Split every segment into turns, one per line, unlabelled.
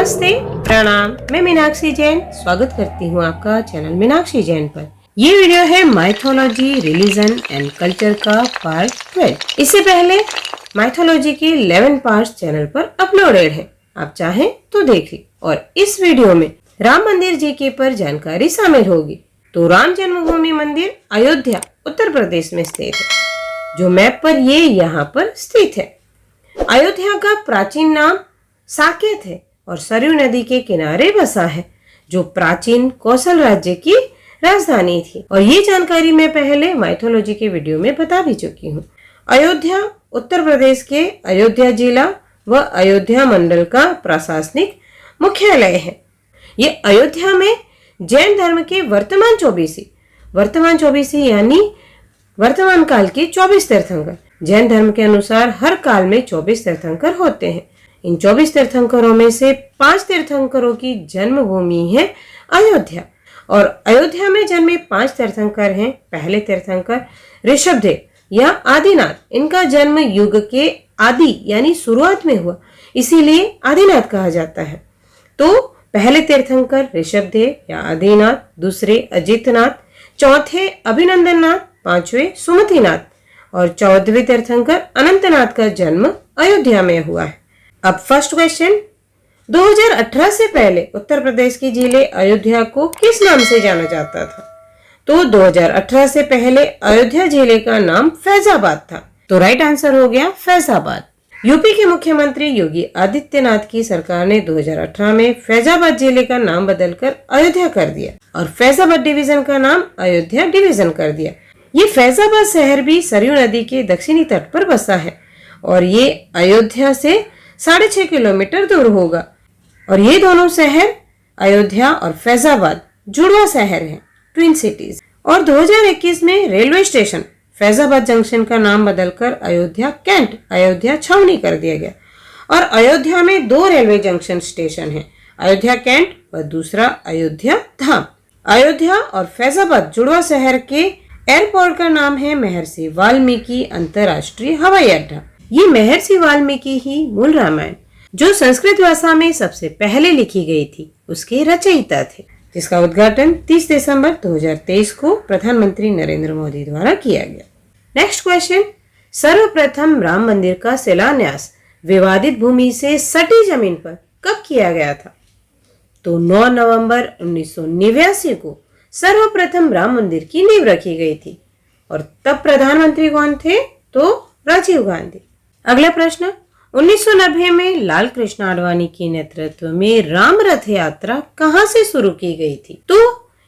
नमस्ते, प्रणाम। मैं मीनाक्षी जैन स्वागत करती हूँ आपका चैनल मीनाक्षी जैन पर। ये वीडियो है माइथोलॉजी, रिलीजन एंड कल्चर का पार्ट 12। इससे पहले माइथोलॉजी के 11 पार्ट्स चैनल पर अपलोडेड है, आप चाहें तो देखिए। और इस वीडियो में राम मंदिर जीके पर जानकारी शामिल होगी। तो राम जन्मभूमि मंदिर अयोध्या उत्तर प्रदेश में स्थित है, जो मैप पर ये यहाँ पर स्थित है। अयोध्या का प्राचीन नाम साकेत है और सरयू नदी के किनारे बसा है, जो प्राचीन कौशल राज्य की राजधानी थी। और ये जानकारी मैं पहले माइथोलॉजी के वीडियो में बता भी चुकी हूँ। अयोध्या उत्तर प्रदेश के अयोध्या जिला व अयोध्या मंडल का प्रशासनिक मुख्यालय है। ये अयोध्या में जैन धर्म के वर्तमान चौबीसी यानी वर्तमान काल के 24 तीर्थंकर। जैन धर्म के अनुसार हर काल में 24 तीर्थंकर होते हैं। इन 24 तीर्थंकरों में से 5 तीर्थंकरों की जन्मभूमि है अयोध्या। और अयोध्या में जन्मे 5 तीर्थंकर हैं। पहले तीर्थंकर ऋषभदेव या आदिनाथ। इनका जन्म युग के आदि यानी शुरुआत में हुआ, इसीलिए आदिनाथ कहा जाता है। तो पहले तीर्थंकर ऋषभदेव या आदिनाथ, दूसरे अजितनाथ, चौथे अभिनंदननाथ, पांचवें सुमतिनाथ और 14वें तीर्थंकर अनंतनाथ का जन्म अयोध्या में हुआ है। अब फर्स्ट क्वेश्चन, 2018 से पहले उत्तर प्रदेश के जिले अयोध्या को किस नाम से जाना जाता था? तो 2018 से पहले अयोध्या जिले का नाम फैजाबाद था। तो राइट आंसर हो गया फैजाबाद। यूपी के मुख्यमंत्री योगी आदित्यनाथ की सरकार ने 2018 में फैजाबाद जिले का नाम बदलकर अयोध्या कर दिया और फैजाबाद डिवीजन का नाम अयोध्या डिवीजन कर दिया। ये फैजाबाद शहर भी सरयू नदी के दक्षिणी तट पर बसा है और ये अयोध्या से 6.5 किलोमीटर दूर होगा। और ये दोनों शहर अयोध्या और फैजाबाद जुड़वा शहर हैं, ट्विन सिटीज। और 2021 में रेलवे स्टेशन फैजाबाद जंक्शन का नाम बदलकर अयोध्या कैंट, अयोध्या छावनी कर दिया गया। और अयोध्या में 2 रेलवे जंक्शन स्टेशन हैं, अयोध्या कैंट व दूसरा अयोध्या धाम। अयोध्या और फैजाबाद जुड़वा शहर के एयरपोर्ट का नाम है महर्षि वाल्मीकि अंतर्राष्ट्रीय हवाई अड्डा। ये महर्षि वाल्मीकि ही मूल रामायण, जो संस्कृत भाषा में सबसे पहले लिखी गई थी, उसके रचयिता थे, जिसका उद्घाटन 30 दिसंबर 2023 को प्रधानमंत्री नरेंद्र मोदी द्वारा किया गया। नेक्स्ट क्वेश्चन, सर्वप्रथम राम मंदिर का शिलान्यास विवादित भूमि से सटी जमीन पर कब किया गया था? तो 9 नवंबर 1989 को सर्वप्रथम राम मंदिर की नींव रखी गई थी। और तब प्रधानमंत्री कौन थे? तो राजीव गांधी। अगला प्रश्न, 1990 में लाल कृष्ण आडवाणी के नेतृत्व में राम रथ यात्रा कहां से शुरू की गई थी? तो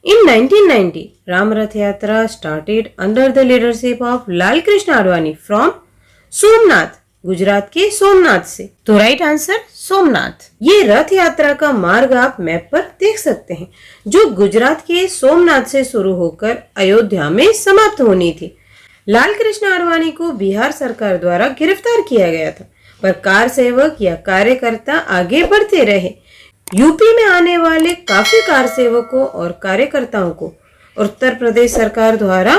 इन 1990 राम रथ यात्रा started under the leadership of Lal Krishna Advani from Somnath, Gujarat के सोमनाथ से। तो राइट आंसर सोमनाथ। ये रथ यात्रा का मार्ग आप मैप पर देख सकते हैं, जो गुजरात के सोमनाथ से शुरू होकर अयोध्या में समाप्त होनी थी। लाल कृष्ण आडवाणी को बिहार सरकार द्वारा गिरफ्तार किया गया था, पर कार सेवक या कार्यकर्ता आगे बढ़ते रहे। यूपी में आने वाले काफी कार सेवकों और कार्यकर्ताओं को उत्तर प्रदेश सरकार द्वारा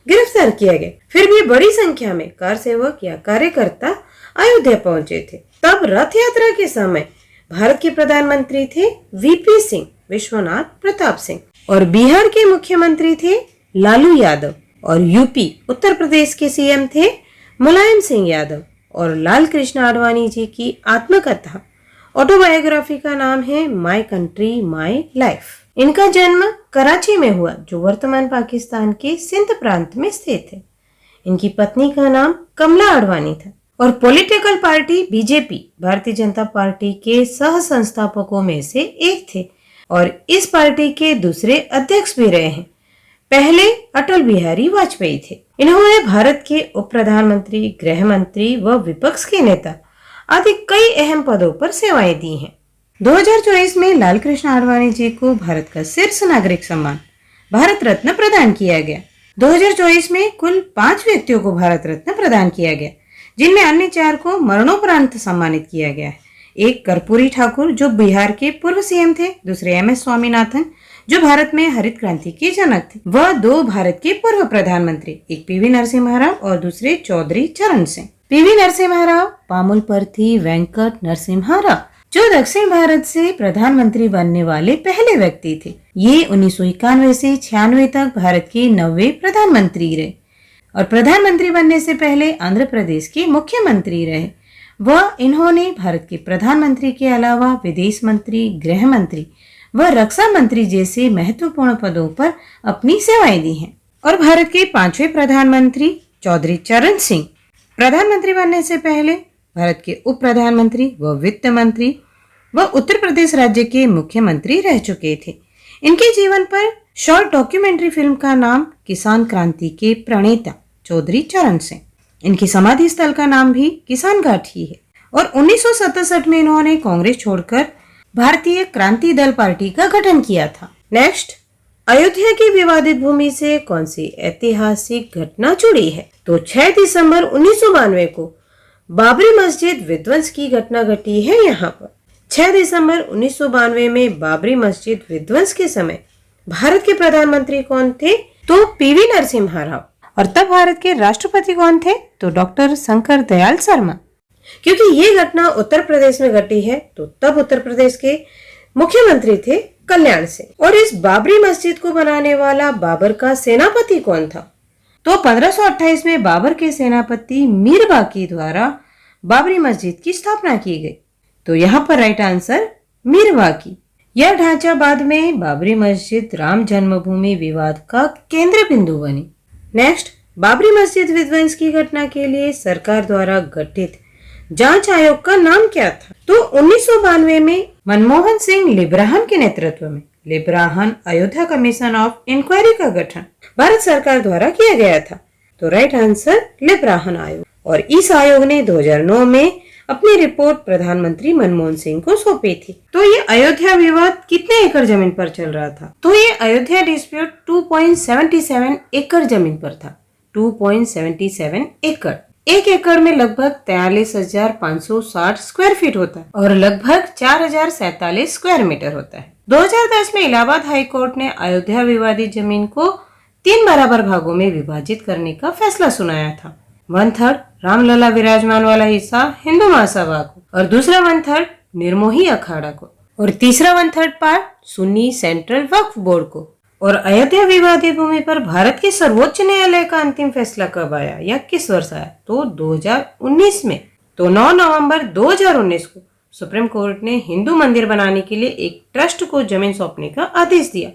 गिरफ्तार किया गया। फिर भी बड़ी संख्या में कार सेवक या कार्यकर्ता अयोध्या पहुंचे थे। तब रथ यात्रा के समय भारत के प्रधानमंत्री थे वीपी सिंह, विश्वनाथ प्रताप सिंह, और बिहार के मुख्यमंत्री थे लालू यादव, और यूपी उत्तर प्रदेश के सीएम थे मुलायम सिंह यादव। और लाल कृष्ण आडवाणी जी की आत्मकथा ऑटोबायोग्राफी का नाम है माय कंट्री माय लाइफ। इनका जन्म कराची में हुआ, जो वर्तमान पाकिस्तान के सिंध प्रांत में स्थित है। इनकी पत्नी का नाम कमला आडवाणी था और political party BJP, Bharatiya Janata party के सह संस्थापकों में से एक थे और इस पार्टी के दूसरे अध्यक्ष भी रहे हैं। पहले अटल बिहारी वाजपेयी थे। इन्होंने भारत के उप प्रधानमंत्री, गृह मंत्री व विपक्ष के नेता आदि कई अहम पदों पर सेवाएं दी हैं। 2024 में लाल कृष्ण आडवाणी जी को भारत का शीर्ष नागरिक सम्मान भारत रत्न प्रदान किया गया। 2024 में कुल 5 व्यक्तियों को भारत रत्न प्रदान किया गया, जिनमें अन्य 4 को मरणोपरांत सम्मानित किया गया है। एक कर्पूरी ठाकुर, जो बिहार के पूर्व सीएम थे, दूसरे MS स्वामीनाथन, जो भारत में हरित क्रांति के जनक थे, व 2 भारत के पूर्व प्रधानमंत्री, एक PV नरसिम्हा राव और दूसरे चौधरी चरण सिंह। PV नरसिम्हा राव पामुलपर्ती वेंकट नरसिम्हा राव,
जो दक्षिण भारत से प्रधानमंत्री बनने वाले पहले व्यक्ति थे। ये 1991 से 96 तक भारत के 9वें प्रधानमंत्री रहे और प्रधानमंत्री बनने से पहले आंध्र प्रदेश के मुख्यमंत्री रहे। वह इन्होंने भारत के प्रधानमंत्री के अलावा विदेश मंत्री, गृह मंत्री व रक्षा मंत्री जैसे महत्वपूर्ण पदों पर अपनी सेवाएं दी हैं। और भारत के 5वें प्रधानमंत्री चौधरी चरण सिंह प्रधानमंत्री बनने से पहले भारत के उप प्रधानमंत्री व वित्त मंत्री व उत्तर प्रदेश राज्य के मुख्यमंत्री रह चुके थे। इनके जीवन पर शॉर्ट डॉक्यूमेंट्री फिल्म का नाम किसान क्रांति के प्रणेता चौधरी चरण सिंह। इनकी समाधि स्थल का नाम भी किसान घाट ही है। और 1967 में इन्होंने कांग्रेस छोड़कर भारतीय क्रांति दल पार्टी का गठन किया था। नेक्स्ट, अयोध्या की विवादित भूमि से कौन सी ऐतिहासिक घटना जुड़ी है? तो 6 दिसंबर 1992 को बाबरी मस्जिद विध्वंस की घटना घटी है। यहाँ पर 6 दिसंबर 1992 में बाबरी मस्जिद विध्वंस के समय भारत के प्रधानमंत्री कौन थे? तो पीवी नरसिम्हा राव। और तब भारत के राष्ट्रपति कौन थे? तो डॉक्टर शंकर दयाल शर्मा। क्योंकि ये घटना उत्तर प्रदेश में घटी है तो तब उत्तर प्रदेश के मुख्यमंत्री थे कल्याण सिंह। और इस बाबरी मस्जिद को बनाने वाला बाबर का सेनापति कौन था? तो 1528 में बाबर के सेनापति मीर बाकी द्वारा बाबरी मस्जिद की स्थापना की गई। तो यहाँ पर राइट आंसर मीर बाकी। यह ढांचा बाद में बाबरी मस्जिद राम जन्मभूमि विवाद का केंद्र बिंदु बनी। नेक्स्ट, बाबरी मस्जिद विध्वंस की घटना के लिए सरकार द्वारा गठित जांच आयोग का नाम क्या था? तो 1992 में मनमोहन सिंह लिब्राहन के नेतृत्व में Liberhan Ayodhya commission of inquiry का गठन भारत सरकार द्वारा किया गया था। तो राइट आंसर लिब्राहन आयोग। और इस आयोग ने 2009 में अपनी रिपोर्ट प्रधानमंत्री मनमोहन सिंह को सौंपी थी। तो ये अयोध्या विवाद कितने एकड़ जमीन पर चल रहा था? तो ये अयोध्या डिस्प्यूट 2.77 एकड़ जमीन पर था। 2.77 एकड़। 1 एकड़ में लगभग 43,560 स्क्वायर फीट होता है और लगभग 4,047 स्क्वायर मीटर होता है। 2010 में इलाहाबाद हाई कोर्ट ने अयोध्या विवादित जमीन को 3 बराबर भागों में विभाजित करने का फैसला सुनाया था। 1/3 रामलला विराजमान वाला हिस्सा हिंदू महासभा को और दूसरा 1/3 निर्मोही अखाड़ा को और तीसरा 1/3 पार्ट सुन्नी सेंट्रल वक्फ बोर्ड को। और अयोध्या विवादित भूमि पर भारत के सर्वोच्च न्यायालय का अंतिम फैसला कब आया या किस वर्ष आया? तो 2019 में। तो 9 नवंबर 2019 को सुप्रीम कोर्ट ने हिंदू मंदिर बनाने के लिए एक ट्रस्ट को जमीन सौंपने का आदेश दिया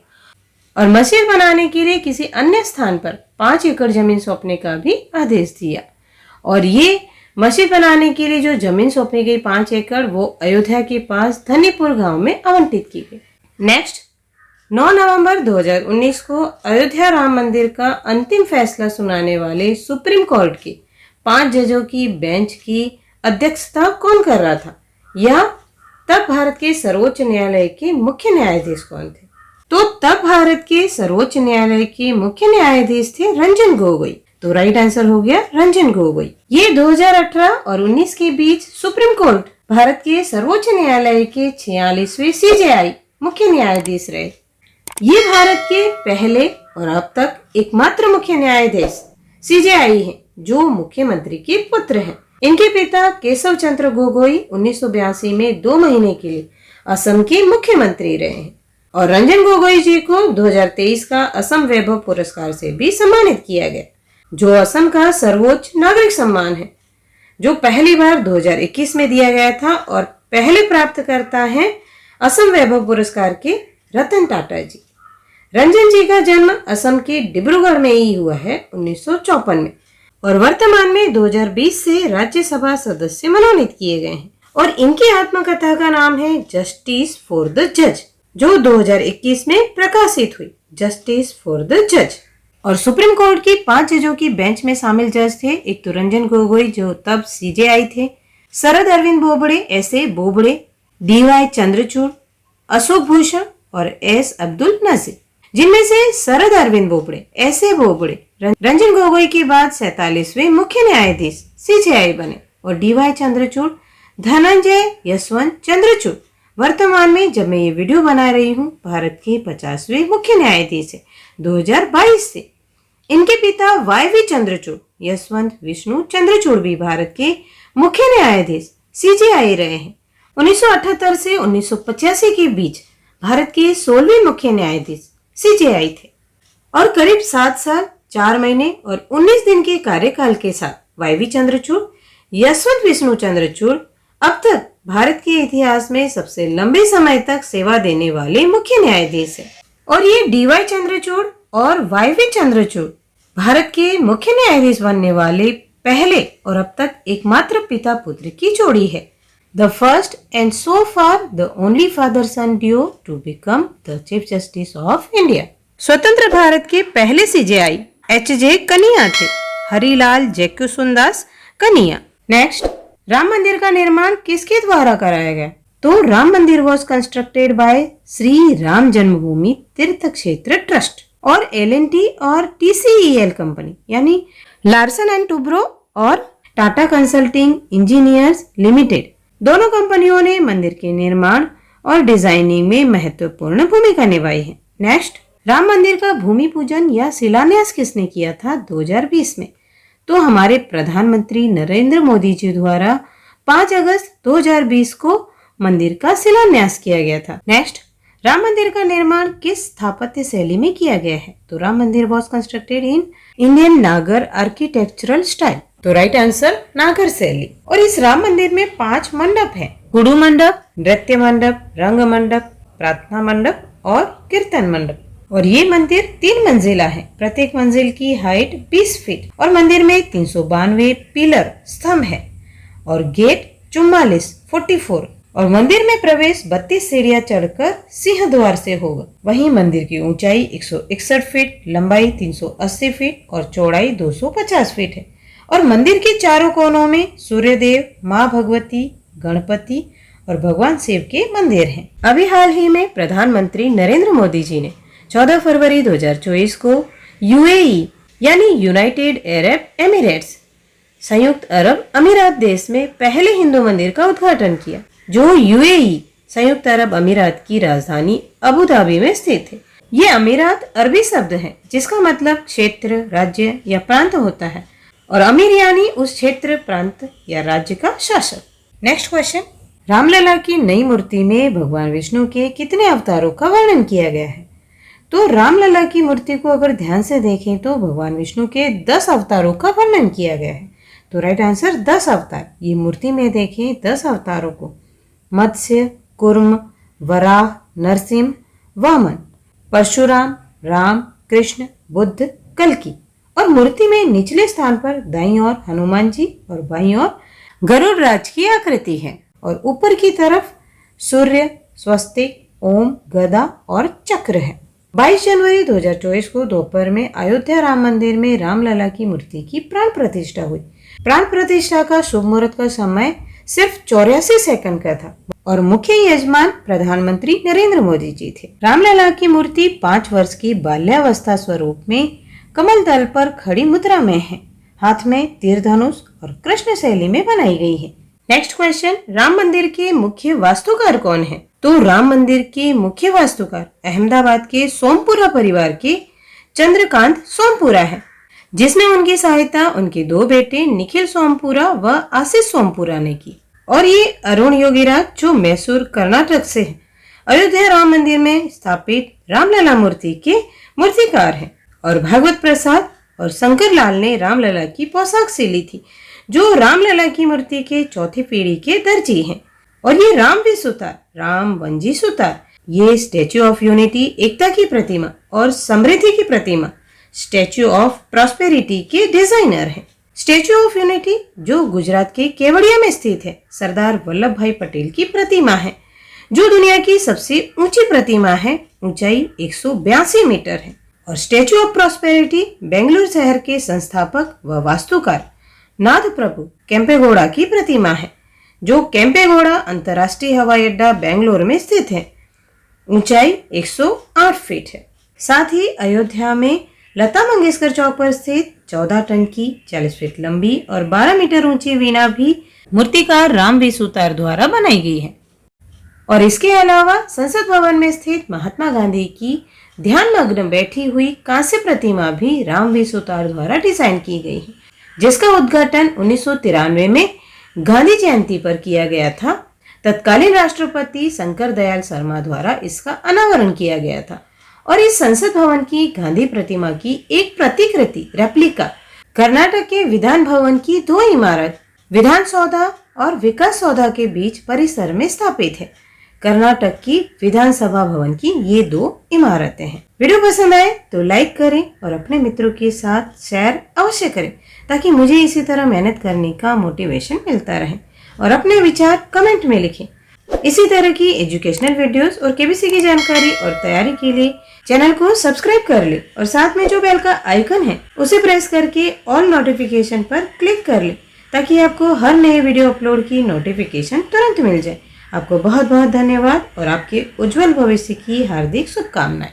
और मस्जिद बनाने के लिए किसी अन्य स्थान पर 5 एकड़ जमीन सौंपने का भी आदेश दिया। और ये मस्जिद बनाने के लिए जो जमीन सौंपी गई 5 एकड़ वो अयोध्या के पास धनीपुर गांव में आवंटित की गई। नेक्स्ट, 9 नवंबर 2019 को अयोध्या राम मंदिर का अंतिम फैसला सुनाने वाले सुप्रीम कोर्ट के 5 जजों की बेंच की अध्यक्षता कौन कर रहा था? या तब भारत के सर्वोच्च न्यायालय के मुख्य न्यायाधीश कौन थे? तो तब भारत के सर्वोच्च न्यायालय के मुख्य न्यायाधीश थे रंजन गोगोई। तो राइट आंसर हो गया रंजन गोगोई। ये 2018 और 19 के बीच सुप्रीम कोर्ट भारत के सर्वोच्च न्यायालय के 46वें CJI मुख्य न्यायाधीश रहे। ये भारत के पहले और अब तक एकमात्र मुख्य न्यायाधीश CJI हैं जो मुख्यमंत्री के पुत्र हैं। इनके पिता केशव चंद्र गोगोई 1982 में 2 महीने के लिए असम के मुख्यमंत्री रहे हैं और रंजन गोगोई जी को 2023 का असम वैभव पुरस्कार से भी सम्मानित किया गया, जो असम का सर्वोच्च नागरिक सम्मान है, जो पहली बार 2021 में दिया गया था और पहले प्राप्तकर्ता हैं असम वैभव पुरस्कार के रतन टाटा जी। रंजन जी का जन्म असम के डिब्रूगढ़ में ही हुआ है 1954 में और वर्तमान में 2020 से राज्यसभा सदस्य मनोनीत किए गए हैं। और इनकी आत्मकथा का नाम है जस्टिस फॉर द जज, जो 2021 में प्रकाशित हुई, जस्टिस फॉर द जज। और सुप्रीम कोर्ट की 5 जजों की बेंच में शामिल जज थे, एक तो रंजन गोगोई जो तब CJI थे, शरद अरविंद बोबड़े, S.A. बोबड़े, D.Y. चंद्रचूड़, अशोक भूषण और S. अब्दुल नजीर, जिनमें से शरद अरविंद बोबड़े, S.A. बोबड़े रंजन गोगोई के बाद 47वें मुख्य न्यायाधीश CJI बने और D.Y. चंद्रचूड़ धनंजय यशवंत चंद्रचूड़ वर्तमान में जब मैं ये वीडियो बना रही हूँ भारत के 50वें मुख्य न्यायाधीश है 2022 से। इनके पिता YV चंद्रचूड़ यशवंत विष्णु चंद्रचूड़ भी भारत के मुख्य न्यायाधीश CJI रहे हैं
1978 से 1985 के बीच भारत के 16वें मुख्य न्यायाधीश सीजेआई थे और करीब 7 साल 4 महीने और 19 दिन के कार्यकाल के साथ वाईवी चंद्रचूड़ यशवंत विष्णु चंद्रचूड़ अब तक भारत के इतिहास में सबसे लंबे समय तक सेवा देने वाले मुख्य न्यायाधीश हैं। और ये डीवाई चंद्रचूड़ और वाईवी चंद्रचूड़ भारत के मुख्य न्यायाधीश बनने वाले पहले और अब तक एकमात्र पिता पुत्र की जोड़ी है। The first and so far the only father son due to become the chief justice of India. स्वतंत्र भारत के पहले सीजेआई एच.जे. कनिया थे, हरिलाल जैक्यूसुंदास कनिया। नेक्स्ट, राम मंदिर का निर्माण किसके द्वारा कराया गया? तो राम मंदिर was constructed by Shri Ram Janmabhoomi Teerth क्षेत्र ट्रस्ट और L&T और TCEL कंपनी यानी लार्सन एंड टुब्रो और टाटा कंसल्टिंग इंजीनियर्स लिमिटेड, दोनों कंपनियों ने मंदिर के निर्माण और डिजाइनिंग में महत्वपूर्ण भूमिका निभाई है। नेक्स्ट, राम मंदिर का भूमि पूजन या शिलान्यास किसने किया था 2020 में? तो हमारे प्रधानमंत्री नरेंद्र मोदी जी द्वारा 5 अगस्त 2020 को मंदिर का शिलान्यास किया गया था। नेक्स्ट, राम मंदिर का निर्माण किस स्थापत्य शैली में किया गया है? तो राम मंदिर वॉज कंस्ट्रक्टेड इन इंडियन नागर आर्किटेक्चरल स्टाइल। तो राइट आंसर नागर शैली। और इस राम मंदिर में 5 मंडप हैं: गुरु मंडप, नृत्य मंडप, रंग मंडप, प्रार्थना मंडप और कीर्तन मंडप। और ये मंदिर 3 मंजिला है। प्रत्येक मंजिल की हाइट 20 फीट और मंदिर में 392 पिलर स्तंभ है और गेट 44 और मंदिर में प्रवेश 32 सीढ़ियां चढ़कर सिंह द्वार से होगा। वहीं मंदिर की ऊंचाई 161 फीट, लंबाई 380 फीट और चौड़ाई 250 फीट है। और मंदिर के चारों कोनों में सूर्यदेव, माँ भगवती, गणपति और भगवान शिव के मंदिर हैं। अभी हाल ही में प्रधानमंत्री नरेंद्र मोदी जी ने 14 फरवरी 2024 को UAE यानी यूनाइटेड अरब एमिरेट्स संयुक्त अरब अमीरात देश में पहले हिंदू मंदिर का उद्घाटन किया, जो UAE संयुक्त अरब अमीरात की राजधानी अबू धाबी में स्थित है। ये अमीरात अरबी शब्द है जिसका मतलब क्षेत्र, राज्य या प्रांत होता है और अमीर यानी उस क्षेत्र, प्रांत या राज्य का शासक। नेक्स्ट क्वेश्चन, रामलला की नई मूर्ति में भगवान विष्णु के कितने अवतारों का वर्णन किया गया है? तो रामलला की मूर्ति को अगर ध्यान से देखें तो भगवान विष्णु के 10 अवतारों का वर्णन किया गया है। तो राइट आंसर 10 अवतार। ये मूर्ति में देखें 10 अवतारों को: मत्स्य, कुर्म, वराह, नरसिंह, वामन, परशुराम, राम, कृष्ण, बुद्ध, कल्कि। और मूर्ति में निचले स्थान पर दाईं ओर हनुमान जी और बाईं ओर गरुड़ राज की आकृति है और ऊपर की तरफ सूर्य, स्वस्तिक, ओम, गदा और चक्र है। 22 जनवरी 2024 को दोपहर में अयोध्या राम मंदिर में रामलला की मूर्ति की प्राण प्रतिष्ठा हुई। प्राण प्रतिष्ठा का शुभ मुहूर्त का समय सिर्फ 84 सेकंड का था और मुख्य यजमान प्रधानमंत्री नरेंद्र मोदी जी थे। रामलला की मूर्ति 5 वर्ष की बाल्यावस्था स्वरूप में कमल दल पर खड़ी मुद्रा में है। हाथ में तीर धनुष और कृष्ण शैली में बनाई गई है। नेक्स्ट क्वेश्चन, राम मंदिर के मुख्य वास्तुकार कौन है? तो राम मंदिर के मुख्य वास्तुकार अहमदाबाद के सोमपुरा परिवार के चंद्रकांत सोमपुरा है, जिसमें उनकी सहायता उनके 2 बेटे निखिल सोमपुरा व आशीष सोमपुरा ने की। और ये अरुण योगीराज जो मैसूर कर्नाटक से है, अयोध्या राम मंदिर में स्थापित रामलला मूर्ति के मूर्तिकार हैं। और भागवत प्रसाद और शंकर लाल ने रामलला की पोशाक सिली थी, जो रामलला की मूर्ति के 4थी पीढ़ी के दर्जी हैं। और ये रामवी सुतार, राम वंजी सुतार, ये स्टैच्यू ऑफ यूनिटी, एकता की प्रतिमा और समृद्धि की प्रतिमा, स्टैच्यू ऑफ प्रॉस्पेरिटी के डिजाइनर हैं। स्टैच्यू ऑफ यूनिटी जो गुजरात के केवड़िया में स्थित है, सरदार वल्लभ भाई पटेल की प्रतिमा है, जो दुनिया की सबसे ऊंची प्रतिमा है, ऊंचाई 182 मीटर है। और स्टैच्यू ऑफ प्रॉस्पेरिटी बेंगलुरु शहर के संस्थापक व वास्तुकार नाथ प्रभु केम्पेगौड़ा की प्रतिमा है, जो केम्पेगौड़ा अंतर्राष्ट्रीय हवाई अड्डा बेंगलुरु में स्थित है। ऊंचाई 108 फीट है। साथ ही अयोध्या में लता मंगेशकर चौक पर स्थित 14 टन की 40 फीट लंबी और 12 मीटर ऊंची वीणा भी मूर्तिकार रामवी सुतार द्वारा बनाई गई है। और इसके अलावा संसद भवन में स्थित महात्मा गांधी की ध्यान मग्न बैठी हुई कांस्य प्रतिमा भी रामवी सुतार द्वारा डिजाइन की गई है, जिसका उद्घाटन 1993 में गांधी जयंती पर किया गया था,
तत्कालीन राष्ट्रपति शंकर दयाल शर्मा द्वारा इसका अनावरण किया गया था और इस संसद भवन की गांधी प्रतिमा की एक प्रतिकृति रेप्लिका कर्नाटक के विधान भवन की 2 इमारत विधान सौधा और विकास सौधा के बीच परिसर में स्थापित है। कर्नाटक की विधानसभा भवन की ये 2 इमारतें हैं। वीडियो पसंद आए तो लाइक करें और अपने मित्रों के साथ शेयर अवश्य करें ताकि मुझे इसी तरह मेहनत करने का मोटिवेशन मिलता रहे और अपने विचार कमेंट में लिखें। इसी तरह की एजुकेशनल वीडियोस और केबीसी की जानकारी और तैयारी के लिए चैनल को सब्सक्राइब कर ले और साथ में जो बेल का आइकन है उसे प्रेस करके ऑल नोटिफिकेशन पर क्लिक कर ले ताकि आपको हर नए वीडियो अपलोड की नोटिफिकेशन तुरंत मिल जाए। आपको बहुत बहुत धन्यवाद और आपके उज्जवल भविष्य की हार्दिक शुभकामनाएं।